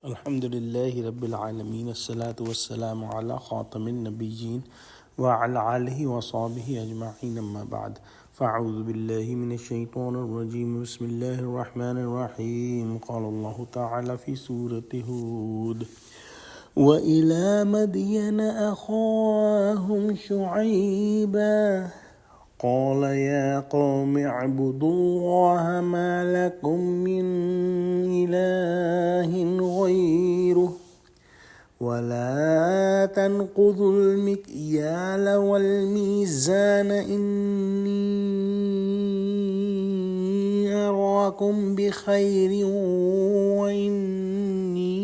Alhamdulillahi Rabbil Alameen. As-salatu was-salamu ala khatamin nabiyyin wa ala alihi wa sahbihi ajma'in amma ba'd. فأعوذ بالله من الشيطان الرجيم بسم الله الرحمن الرحيم قال الله تعالى في سورة هود وإلى مدين أخاهم شعيبا قال يا قوم اعبدوا الله ما لكم من إله غيره ولا تنقضوا المكيال والميزان إني أراكم بخير وإني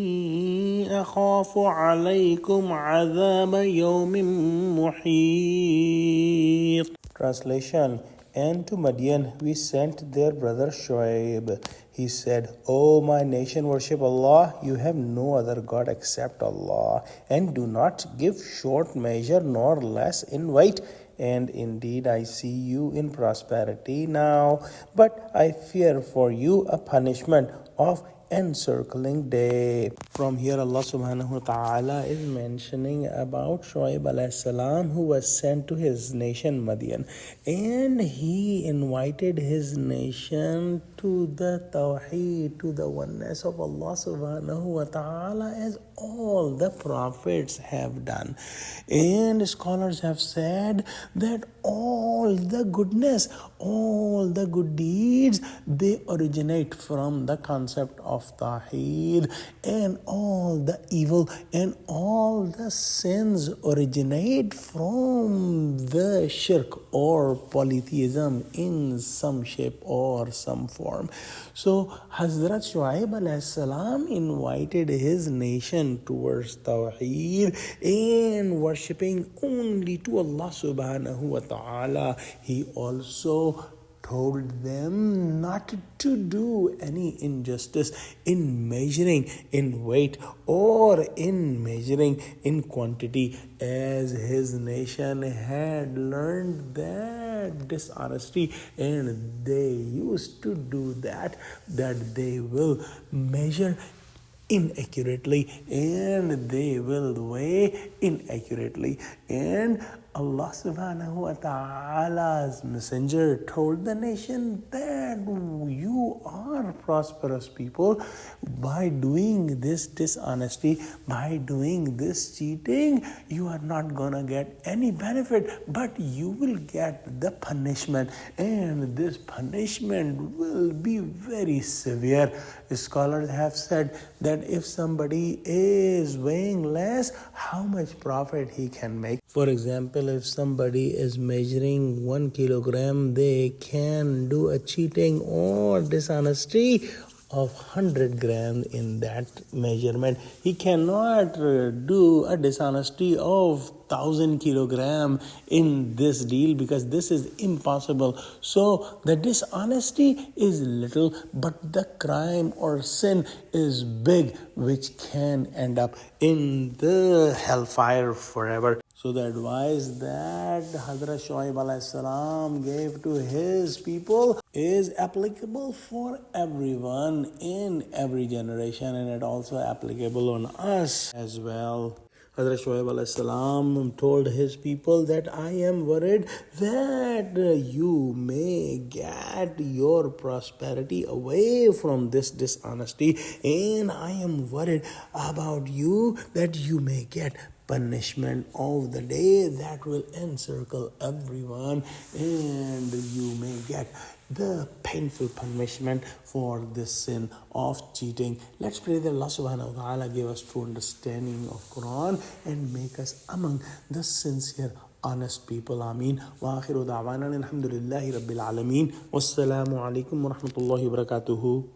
أخاف عليكم عذاب يوم محيط. Translation. And to Madian we sent their brother Shuaib. He said, O my nation, worship Allah. You have no other God except Allah. And do not give short measure nor less in weight. And indeed I see you in prosperity now. But I fear for you a punishment of encircling day. From here Allah subhanahu wa ta'ala is mentioning about Shuaib alayhi salam, who was sent to his nation Madian, and he invited his nation to the tawheed, to the oneness of Allah subhanahu wa ta'ala, as all the prophets have done. And scholars have said that all the goodness, all the good deeds, they originate from the concept of Tawheed, and all the evil and all the sins originate from the shirk or polytheism in some shape or some form. So Hazrat Shuaib alayhi salam invited his nation towards Tawheed and worshipping only to Allah subhanahu wa ta'ala. He also told them not to do any injustice in measuring in weight or in measuring in quantity, as his nation had learned that dishonesty, and they used to do that they will measure inaccurately and they will weigh inaccurately. And Allah subhanahu wa ta'ala's messenger told the nation that you are prosperous people by doing this dishonesty, by doing this cheating. You are not gonna get any benefit, but you will get the punishment, and this punishment will be very severe. Scholars have said that if somebody is weighing less, how much profit he can make. For example, if somebody is measuring 1 kilogram, they can do a cheating or dishonesty of 100 grams in that measurement. He cannot do a dishonesty of 1,000 kilogram in this deal, because this is impossible. So the dishonesty is little, but the crime or sin is big, which can end up in the hellfire forever. So the advice that Hazrat Shuaib alayhi salam gave to his people is applicable for everyone in every generation, and it also applicable on us as well. Hazrat Shuaib alayhi salam told his people that I am worried that you may get your prosperity away from this dishonesty, and I am worried about you that you may get punishment of the day that will encircle everyone, and you may get the painful punishment for this sin of cheating. Let's pray that Allah subhanahu wa ta'ala give us true understanding of Quran and make us among the sincere, honest people. Ameen. Wa akhiru da'wana alhamdulillahi rabbil alameen. Wassalamu alaikum wa rahmatullahi wa barakatuhu.